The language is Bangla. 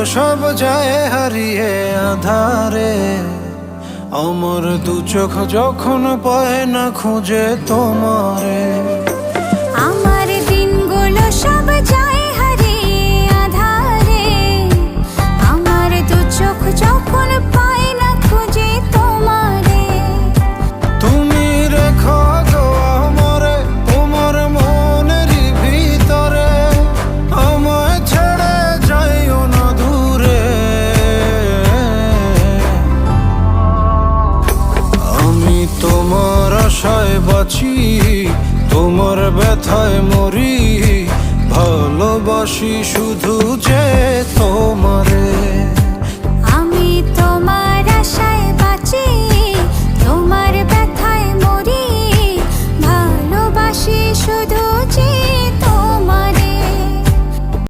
সব যায় হারিয়ে আধারে। আমার দু চোখ যখন পায় না খুঁজে তোমারে। আমার দিনগুলো সব যায় হারিয়ে আধারে। আমার দু চোখ যখন পায় না খুঁজে তোমারে। তুমি রেখো গো আমারে তোমার মনেরই ভিতরে, আমায় ছেড়ে যাইও না দূরে। আমি তোমার আশায় বাঁচি, তোমার ব্যথায় মরি, ভালোবাসি শুধু যে তোমারে।